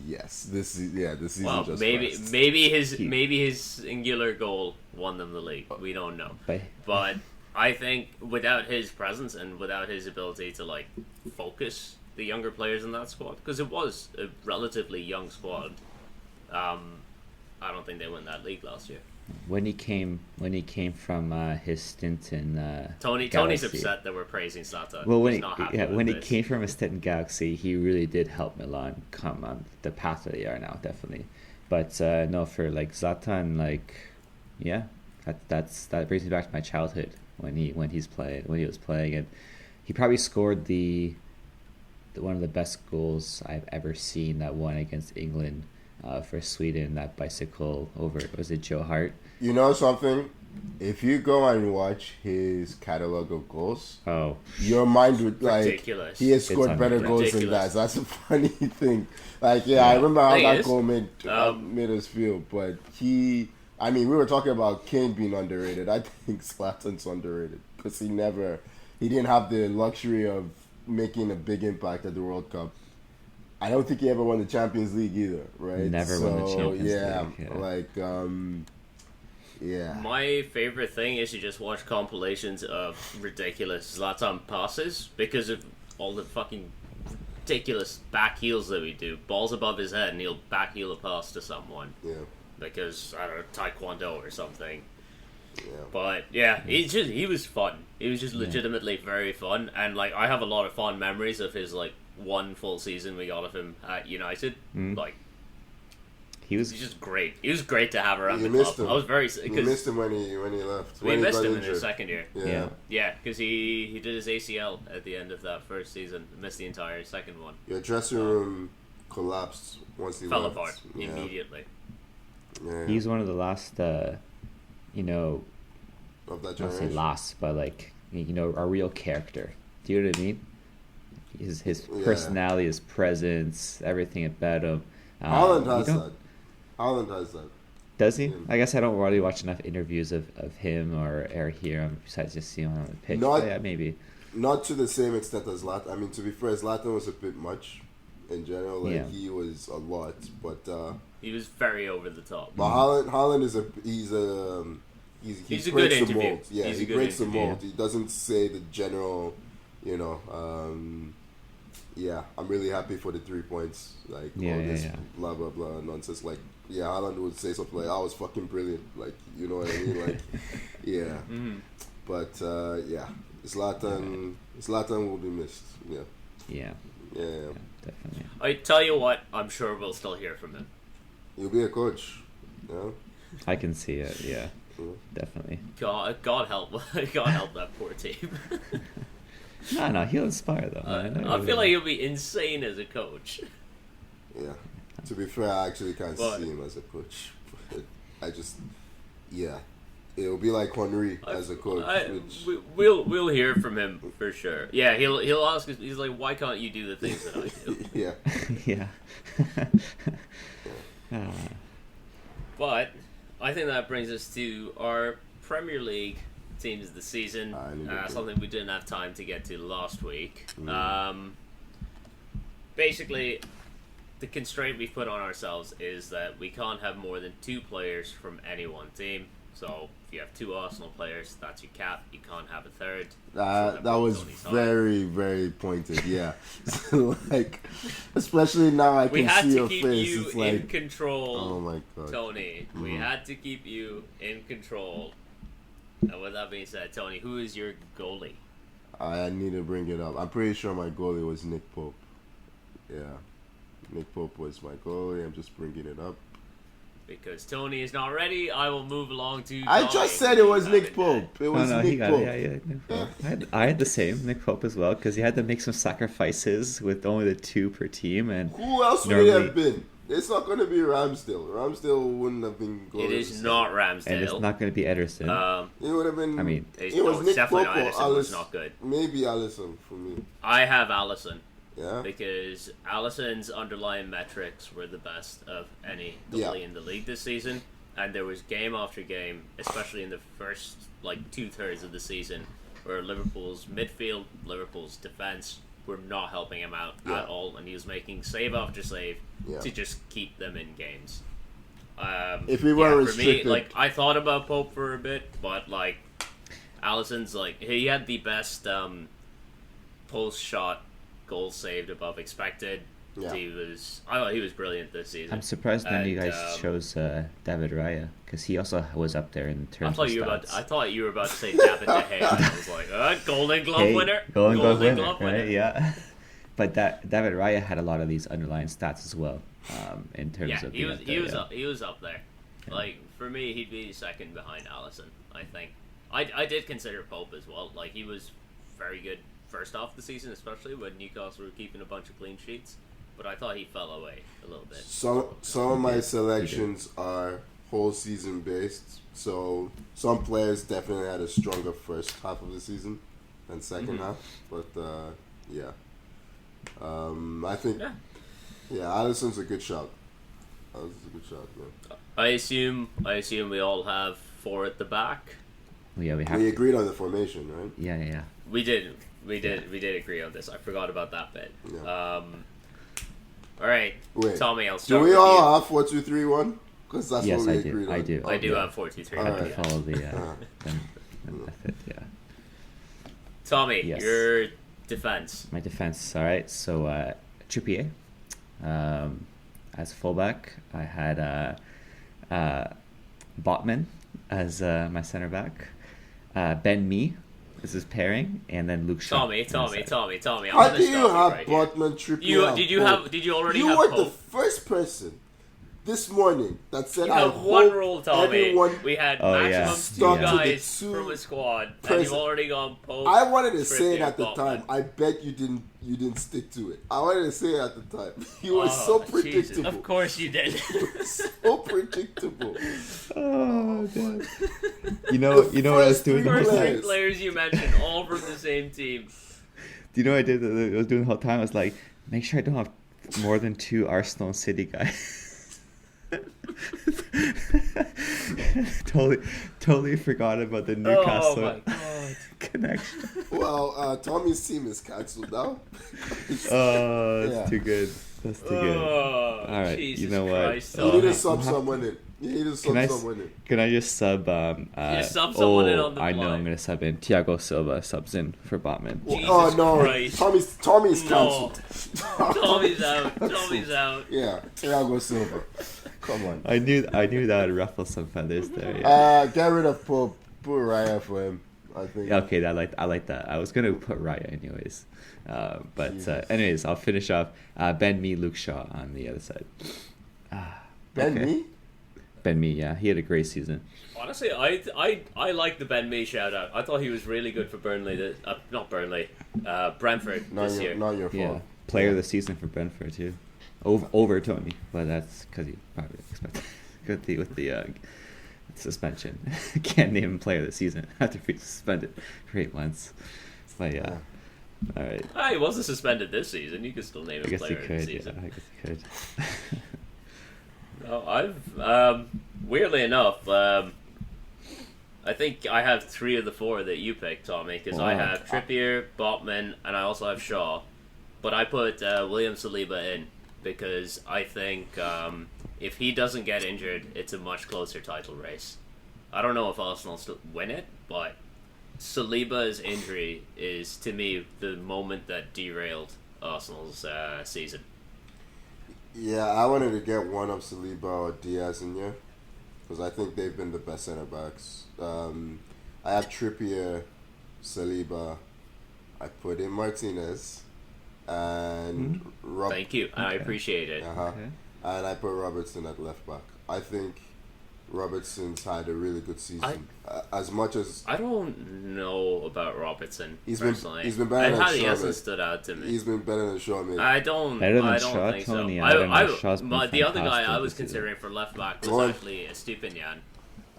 Yes. This season well, just maybe his singular goal won them the league. We don't know. But I think without his presence and without his ability to like focus the younger players in that squad, because it was a relatively young squad, I don't think they won that league last year. When he came from his stint in Tony's upset that we're praising Zlatan. Well, when he came from a stint in Galaxy, he really did help Milan come on the path that they are now, definitely. But no, for like Zlatan, like that brings me back to my childhood when he was playing, and he probably scored one of the best goals I've ever seen, that one against England. For Sweden, that bicycle over, was it Joe Hart? You know something? If you go and watch his catalog of goals, your mind would ridiculous. He has scored better goals than that. So that's a funny thing. Like, I remember how that goal made us feel. But we were talking about Kane being underrated. I think Zlatan's underrated because he didn't have the luxury of making a big impact at the World Cup. I don't think he ever won the Champions League either, right? Never won the Champions League. My favorite thing is to just watch compilations of ridiculous Zlatan passes because of all the fucking ridiculous back heels that we do. Balls above his head and he'll back heel a pass to someone. Yeah. Because, I don't know, Taekwondo or something. Yeah. But, he was fun. He was just legitimately very fun. And, like, I have a lot of fond memories of his, like, one full season we got of him at United. Like, he's just great. He was great to have around the club. I was very. You missed him when he left. We missed him in his second year. Yeah, because he did his ACL at the end of that first season. Missed the entire second one. Your dressing room collapsed once he fell left. apart immediately. Yeah. He's one of the last, of that generation. I don't say last, but like a real character. Do you know what I mean? His personality, his presence, everything about him. Haaland has that. Haaland has that. Does he? I guess I don't really watch enough interviews of him or hear him besides just seeing him on the pitch. Maybe. Not to the same extent as Zlatan. I mean, to be fair, Zlatan was a bit much in general. He was a lot, but he was very over the top. But Haaland is he's a good interview. Mold. Yeah, he breaks the mold. He doesn't say the general, I'm really happy for the 3 points. Like, all this blah, blah, blah nonsense. Like, Haaland would say something like, I was fucking brilliant. Like, you know what I mean? Like, But, Zlatan will be missed. Yeah, definitely. I tell you what, I'm sure we'll still hear from him. He'll be a coach. I can see it, definitely. God help that poor team. No, he'll inspire them. I feel like he'll be insane as a coach. Yeah. To be fair, I actually can't see him as a coach. Yeah, it'll be like Henry as a coach. We'll hear from him for sure. Yeah, he'll ask us. He's like, why can't you do the things that I do? Yeah. Yeah. But I think that brings us to our Premier League teams of the season. Something we didn't have time to get to last week. Basically, the constraint we've put on ourselves is that we can't have more than 2 players from any one team. So if you have 2 Arsenal players, that's your cap. You can't have a third. That was very, very pointed. Yeah, like especially now I can see your face. We had to keep you it's like, in control. Oh my god, Tony. We had to keep you in control. And with that being said, Tony, who is your goalie? I need to bring it up. I'm pretty sure my goalie was Nick Pope. Yeah, Nick Pope was my goalie. I'm just bringing it up. Because Tony is not ready, I will move along to... I just said it was Nick Pope. It was Nick Pope. Nick Pope. I had the same, Nick Pope as well, because he had to make some sacrifices with only the 2 per team. And who else would it have been? It's not going to be Ramsdale. Ramsdale wouldn't have been goalie. It is not Ramsdale. And it's not going to be Ederson. It would have been... I mean... It was Nick Pope or Ederson was not good. Maybe Alisson for me. I have Alisson. Yeah. Because Alisson's underlying metrics were the best of any goalie in the league this season. And there was game after game, especially in the first 2/3 of the season, where Liverpool's midfield, Liverpool's defense were not helping him out at all, and he was making save after save to just keep them in games. If we were restricted, for me, I thought about Pope for a bit, but Alisson's he had the best post shot goals saved above expected. Yeah. I thought he was brilliant this season. I'm surprised none of you guys chose David Raya, because he also was up there in terms of stats. I thought you were about to say David De Gea. I was like, Golden Glove winner. Golden Glove winner, right? Yeah. But David Raya had a lot of these underlying stats as well, in terms of he was up there. For me, he'd be second behind Alisson, I think. I did consider Pope as well. He was very good first half of the season, especially when Newcastle were keeping a bunch of clean sheets. But I thought he fell away a little bit. Some of my selections are whole season based. So some players definitely had a stronger first half of the season than second half. But I think Alisson's a good shot. Alisson's a good shot, man. I assume we all have 4 at the back. Yeah, we agreed on the formation, right? Yeah. We did agree on this. I forgot about that bit. Yeah. All right, wait, Tommy, I'll start. Do we with all you. have 4-2-3-1? Because that's what we agreed on. I do. I do have 4-2-3-1. I have to follow the method. Yeah. Tommy, your defense. My defense. All right. So Trippier, as fullback, I had Botman as my center back. Ben Mee. This is pairing, and then Luke Shaw. Tommy. How do you have Botman, Trippier? Did you already have You were Pope? the first person this morning that said you I have hope one rule, Tommy. everyone We had maximum 2 guys from a squad, and you've already gone Pope. I wanted to say it Trippier, at the Botman. time. I bet you didn't stick to it. I wanted to say it at the time. You were so predictable. Jesus. Of course you did. So predictable. Oh god. You know what I was doing the whole First time? 3 players you mentioned, all from the same team. Do you know what I did? I was doing the whole time. I was like, make sure I don't have more than 2 Arsenal and City guys. totally forgot about the Newcastle connection. Well, Tommy's team is cancelled now. That's too good. That's too good. All right, Jesus you know what? Christ, You need to sub someone in. Can I just sub? Just sub someone in on the I know. fly. I'm gonna sub in. Thiago Silva subs in for Botman. Oh no! Christ. Tommy's cancelled. Tommy's out. Tommy's out. Yeah, Thiago Silva. Come on. I knew that would ruffle some feathers there. Yeah. Get rid of Pope. Put Raya for him. I think. Okay, I like that. I was gonna put Raya anyways, but anyways, I'll finish off. Ben Mee, Luke Shaw on the other side. Mee? Ben Mee, yeah, he had a great season. Honestly, I like the Ben Mee shout out. I thought he was really good for Burnley. Not Burnley, Brentford this year. Not your fault. Yeah, player of the season for Brentford too, over Tony, but that's because he probably expected with the suspension. Can't name him player of the season after being suspended for 8 months. But yeah. All right. He wasn't suspended this season. You could still name him player of the season. Yeah, I guess he could. No, weirdly enough, I think I have 3 of the 4 that you picked, Tommy, because I have Trippier, Botman, and I also have Shaw. But I put William Saliba in because I think if he doesn't get injured, it's a much closer title race. I don't know if Arsenal still win it, but Saliba's injury is, to me, the moment that derailed Arsenal's season. Yeah, I wanted to get one of Saliba or Diaz in here because I think they've been the best center backs. I have Trippier, Saliba. I put in Martinez and Thank you. I appreciate it. Okay. And I put Robertson at left back. I think Robertson's had a really good season. As much as I don't know about Robertson personally. He's been better than he Shaw. hasn't stood out to me. He's been better than Shaw, maybe. I don't Shaw, think Tony, so. The other guy I was considering for left back was actually Estupinian.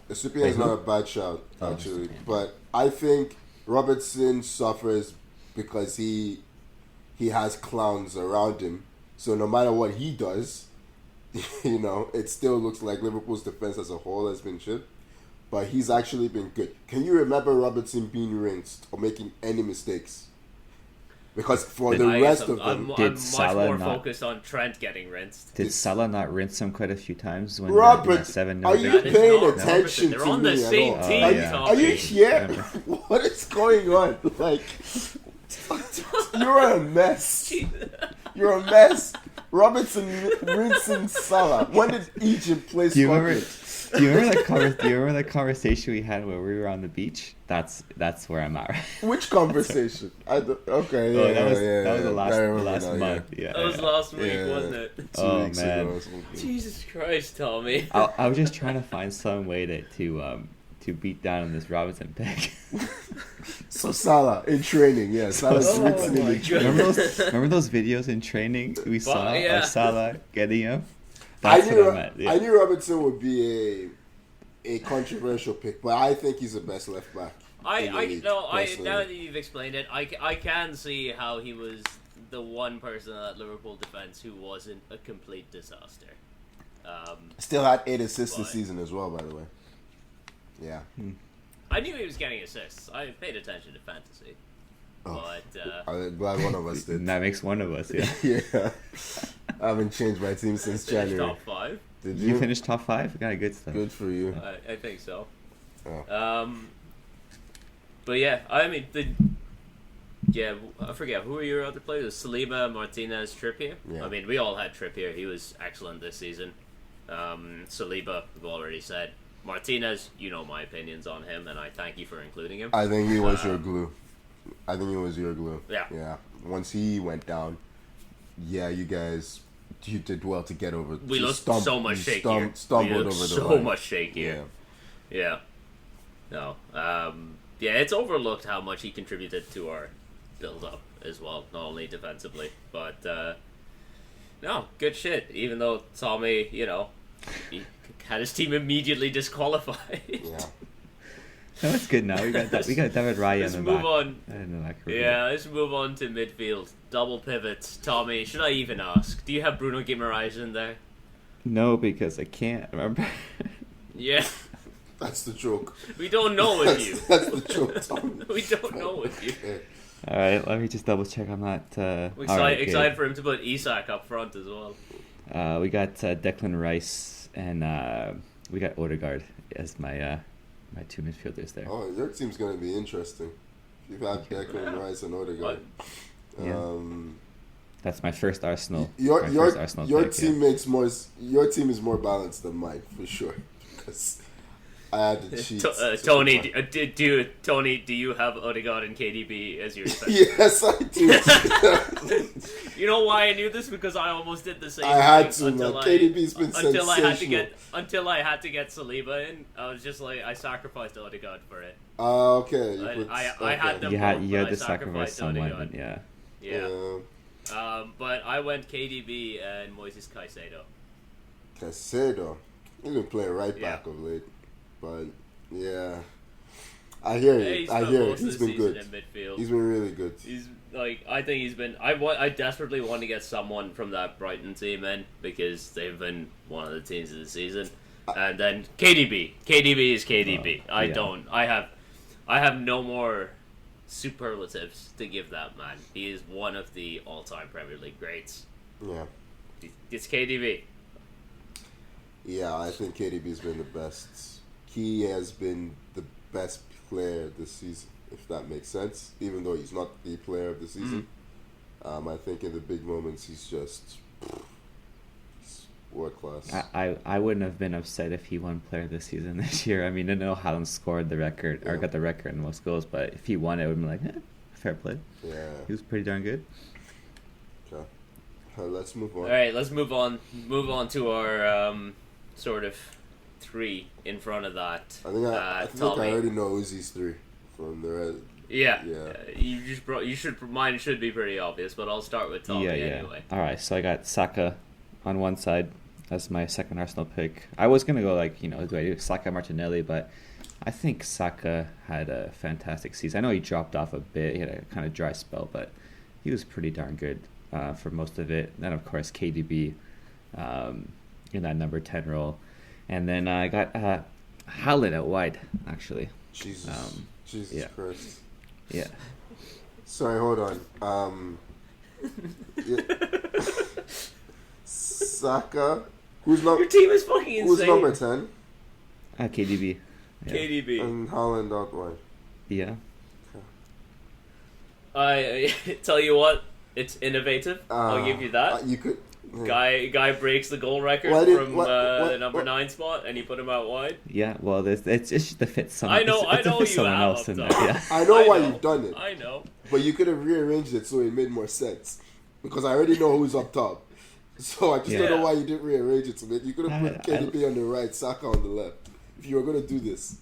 Estupinian is not a bad shout, actually. But I think Robertson suffers because he has clowns around him. So no matter what he does, it still looks like Liverpool's defense as a whole has been shit. But he's actually been good. Can you remember Robertson being rinsed or making any mistakes? Because for the rest of them... I'm much more focused on Trent getting rinsed. Did Salah not rinse him quite a few times when Robert, 7-0? are you paying attention They're to on me the same at all? team, Are you here? What is going on? Like, you're a mess. You're a mess. Robertson rinsing Salah. When did Egypt play Scotland? Do you remember that conversation we had where we were on the beach? That's where I'm at. Which conversation? That was the last month. Yeah, that was last week, wasn't it? 2 weeks man. ago. Jesus Christ, Tommy. I was just trying to find some way to beat down on this Robinson pick. So Salah in training, Salah's rinsing him in training. Remember those videos in training we saw of Salah getting him? I knew Robertson would be a controversial pick, but I think he's the best left back. Now that you've explained it, I can see how he was the one person at Liverpool defense who wasn't a complete disaster. Still had 8 assists this season as well, by the way. Yeah. I knew he was getting assists. I paid attention to fantasy. But I'm glad one of us did. That makes one of us, yeah. Yeah. I haven't changed my team since January. Top 5. Did you finish top 5? Got good stuff. Good for you. I think so. Oh. But yeah, I mean, I forget who were your other players. Saliba, Martinez, Trippier. Yeah. I mean, we all had Trippier. He was excellent this season. Saliba, we've already said. Martinez, you know my opinions on him, and I thank you for including him. I think he was your glue. Yeah. Yeah. Once he went down, you guys, you did well to get over. We looked so much shakier. Stumbled over the line. Much shakier. Yeah. No. It's overlooked how much he contributed to our build-up as well, not only defensively, but no, good shit. Even though Tommy, he had his team immediately disqualified. Yeah. No, it's good now. We got David Raya in the back. Let's move on to midfield. Double pivots. Tommy, should I even ask? Do you have Bruno Guimaraes in there? No, because I can't remember. Yeah. That's the joke. We don't know with you. That's the joke, Tommy. We don't know with you. All right, let me just double check. I'm not. Excited for him to put Isak up front as well. We got Declan Rice and we got Odegaard as my 2 midfielders there. Oh, your team's going to be interesting. You've had Declan Rice and Odegaard. That's my first Arsenal. Your team pick, Your team is more balanced than mine for sure. Because I had to cheat. Tony, do you have Odegaard and KDB as your special? Yes, I do. You know why I knew this? Because I almost did the same. I had to. KDB's been sensational. Until I had to get Saliba in, I was just like, I sacrificed Odegaard for it. Okay. I had them. You had to sacrifice someone, Odegaard. Yeah. But I went KDB and Moises Caicedo. Caicedo, he's been playing right back of late. But yeah, I hear it. I hear it. He's been good. In midfield. He's been really good. I think he's been. I desperately want to get someone from that Brighton team in because they've been one of the teams of the season. And then KDB. KDB is KDB. I have no more superlatives to give that man. He is one of the all-time Premier League greats. Yeah. It's KDB. Yeah, I think KDB's been the best. He has been the best player this season, if that makes sense. Even though he's not the player of the season. I think in the big moments he's just world class. I wouldn't have been upset if he won player this season this year. I mean, I know Haaland scored the record or got the record in most goals, but if he won it, I would have been like, fair play. Yeah. He was pretty darn good. Okay. Let's move on. All right, let's move on. Move on to our sort of three in front of that. I think I already know Uzi's three from the red. Yeah. Mine should be pretty obvious, but I'll start with Tommy anyway. All right, so I got Saka on one side. That's my second Arsenal pick. I was gonna go do I do Saka, Martinelli, but I think Saka had a fantastic season. I know he dropped off a bit. He had a kind of dry spell, but he was pretty darn good for most of it. And then of course KDB in that number 10 role, and then I got Haaland out wide actually. Jesus Christ. Yeah. Sorry, hold on. Saka. Your team is fucking insane. Who's number 10? KDB. Yeah. KDB. And Haaland out wide. Yeah. I tell you what, it's innovative. I'll give you that. You could. Yeah. Guy breaks the goal record from the number 9 spot, and you put him out wide. Yeah, well, it's just to fit someone. I know you someone have else in there. Yeah. I know why you've done it. I know. But you could have rearranged it so it made more sense, because I already know who's up top. So I just don't know why you didn't rearrange it to me. You could have put KDB on the right, Saka on the left. If you were going to do this.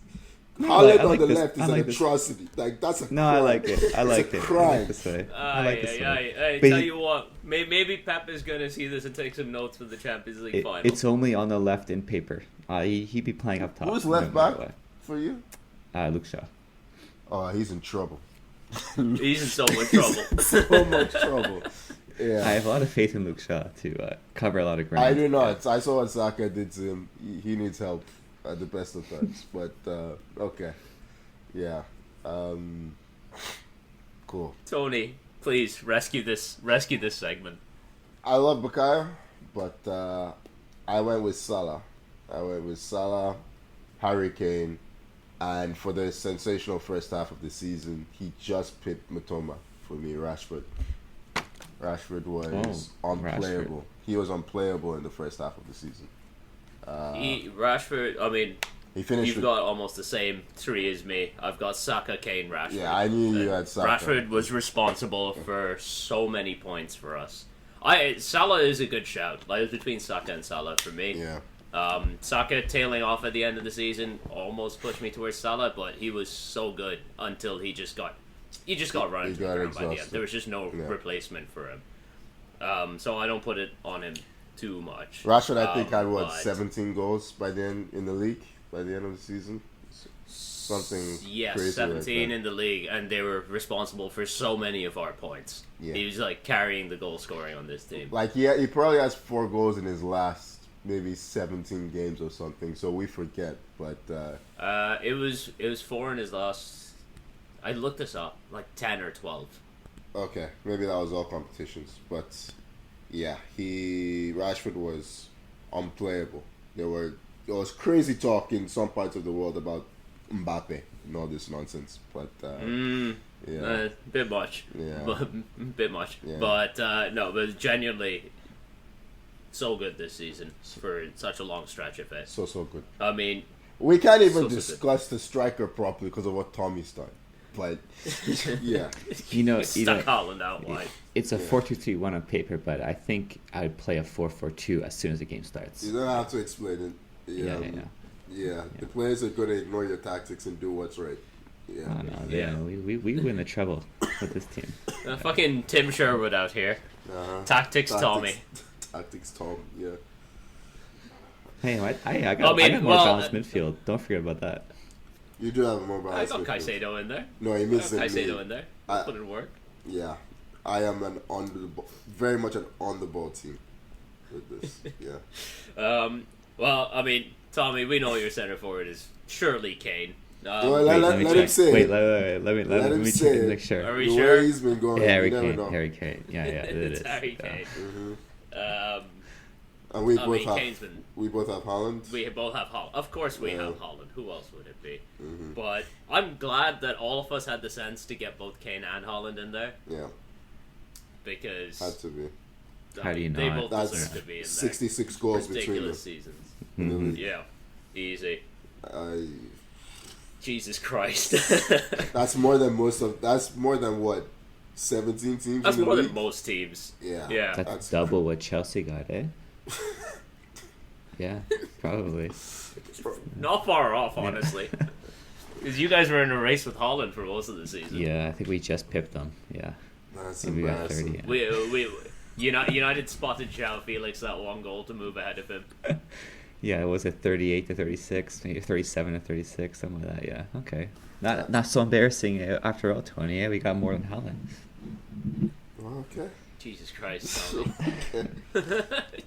Haaland on the left is an atrocity. Like, that's a crime. I like it. I like it. Crime. I like this way. I tell you what, maybe Pep is going to see this and take some notes for the Champions League final. It's only on the left in paper. He'd be playing up top. Who's left back for you? Luke Shaw. Oh, he's in trouble. He's in so much trouble. So much trouble. Yeah. I have a lot of faith in Luke Shaw to cover a lot of ground. I do not. I saw what Saka did to him. He needs help at the best of times. But, okay. Yeah. Cool. Tony, please rescue this segment. I love Bukayo, but I went with Salah. Harry Kane, and for the sensational first half of the season, he just picked Matoma for me, Rashford. Rashford was unplayable. Rashford. He was unplayable in the first half of the season. He finished. You've got almost the same three as me. I've got Saka, Kane, Rashford. Yeah, I knew you had Saka. Rashford was responsible for so many points for us. Salah is a good shout. It was between Saka and Salah for me. Yeah. Saka tailing off at the end of the season almost pushed me towards Salah, but he was so good until he just got run into the ground by the end. There was just no replacement for him. So I don't put it on him too much. Rashford, I think, had 17 goals by the end in the league by the end of the season. Something crazy 17 in the league, and they were responsible for so many of our points. Yeah. He was carrying the goal scoring on this team. He probably has 4 goals in his last maybe 17 games or something. So we forget, but it was 4 in his last. I looked this up, 10 or 12. Okay, maybe that was all competitions, but yeah, Rashford was unplayable. There was crazy talk in some parts of the world about Mbappe and all this nonsense, but bit much. Yeah, bit much. Yeah. But no, but genuinely so good this season for such a long stretch of it. So good. I mean, we can't even discuss the striker properly because of what Tommy's done. But yeah, stuck Haaland out wide. It's a 4-2-3-1 on paper, but I think I would play a 4-4-2 as soon as the game starts. You don't have to explain it. Yeah. The players are going to ignore your tactics and do what's right. Yeah. We win the treble with this team. Fucking Tim Sherwood out here. Tactics Tommy. Tactics Tom. Yeah. Hey, I got more balanced midfield. Don't forget about that. You do have a more I balanced got midfield. Caicedo in there. No, you missing me. Caicedo in there. Put it work. Yeah, I am very much an on the ball team with this. Yeah. Well, I mean, Tommy, we know your center forward is surely Kane. Well, let him say Wait, it. let me say check it. make sure. Are we The sure? way he's been going, Harry you never Kane. know. Harry Kane. Yeah, it It's is. Harry Yeah. Kane. Mm-hmm. And we both have Haaland. We both have Haaland. Of course we have Haaland. Who else would it be? Mm-hmm. But I'm glad that all of us had the sense to get both Kane and Haaland in there. Yeah. Because... Had to be. How do you They not? both deserve to be in there. 66 goals between them. Ridiculous seasons. Mm-hmm. Yeah. Easy. I Jesus Christ. That's more than what? 17 teams That's in the more league? than most teams. Yeah. Yeah. That's double what Chelsea got, eh? Yeah, probably. Not far off, honestly. Because you guys were in a race with Holland for most of the season. Yeah, I think we just pipped them. Yeah. That's Maybe we got embarrassing. 30. Yeah. We United spotted João Felix that one goal to move ahead of him. Yeah, it was at 38 to 36, maybe 37 to 36, something like that. Yeah, okay. Not so embarrassing after all, Tony. Yeah, we got more than Haaland. Okay. Jesus Christ, Tommy.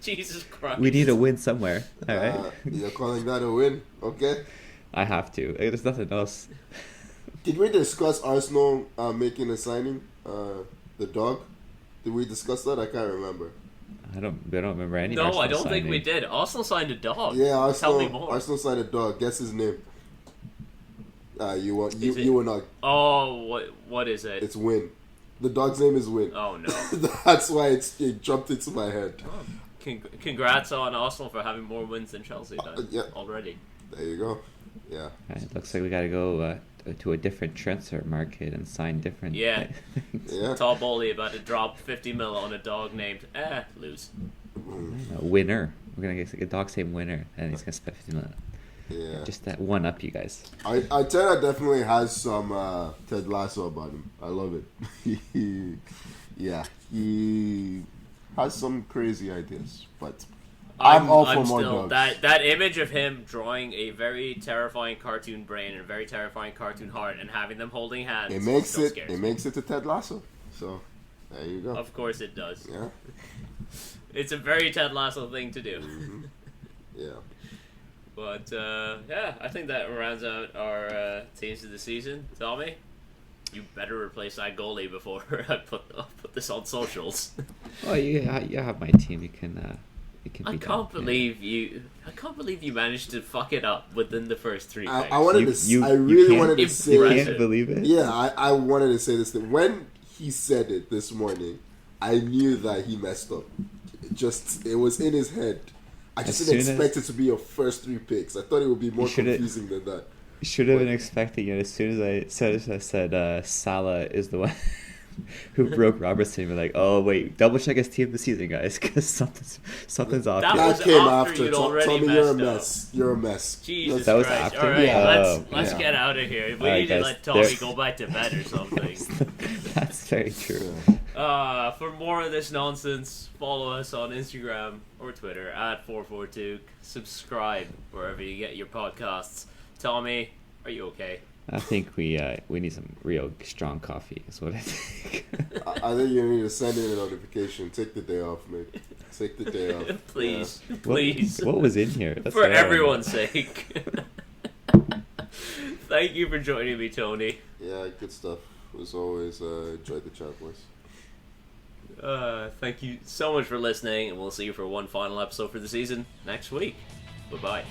Jesus Christ. We need a win somewhere. All right. You're calling that a win? Okay. I have to. There's nothing else. Did we discuss Arsenal making a signing? The dog? Did we discuss that? I can't remember. I don't remember any. No, Arsenal I don't signing. think we did. Arsenal signed a dog. Yeah, Tell me more. Arsenal signed a dog. Guess his name. You It- will not. Oh, what is it? It's Win. The dog's name is Win. Oh no. That's why it jumped into my head. Congrats on Arsenal for having more wins than Chelsea then, Yeah. already. There you go. Yeah. It looks like we got to go to a different transfer market and sign different. Yeah. things. Yeah. Todd Bowley about to drop 50 mil on a dog named lose. A winner. We're gonna get a dog's name Winner, and he's gonna spend 50 million. Yeah. Just that one up, you guys. Arteta definitely has some Ted Lasso about him. I love it. He has some crazy ideas, but I'm all for more still, dogs. that image of him drawing a very terrifying cartoon brain and a very terrifying cartoon heart and having them holding hands. It makes still it. scares It me. makes it to Ted Lasso. So there you go. Of course it does. Yeah. It's a very Ted Lasso thing to do. Mm-hmm. Yeah. But yeah, I think that rounds out our teams of the season. Tommy, you better replace that goalie before I put this on socials. Oh, you have my team. You can. I can't believe you managed to fuck it up within the first three picks. I wanted to. I really wanted to say. You Impressive. can't believe it. Yeah, I wanted to say this thing. When he said it this morning, I knew that he messed up. It was in his head. I just didn't expect it to be your first three picks. I thought it would be more confusing than that. You should have been expecting it. As soon as I said Salah is the one who broke Robertson. We're like, oh wait, double check his team this season, guys, because something's off. That here. was That came after after. you'd already Tommy, you're a messed up. mess. You're a mess. Jesus That was Christ! after? All right, Yeah. let's Yeah. get out of here. We All right, need to guys, let Tommy there- go back to bed or something. That's very true. For more of this nonsense, follow us on Instagram or Twitter at 442. Subscribe wherever you get your podcasts. Tommy, are you okay? I think we need some real strong coffee. Is what I think. I think you need to send in a notification. Take the day off, mate. Take the day off. Please, Yeah. please. What was in here? That's For what I wanna know. everyone's sake. Thank you for joining me, Tony. Yeah, good stuff. As always, enjoyed the chat, boys. Thank you so much for listening, and we'll see you for one final episode for the season next week. Bye-bye.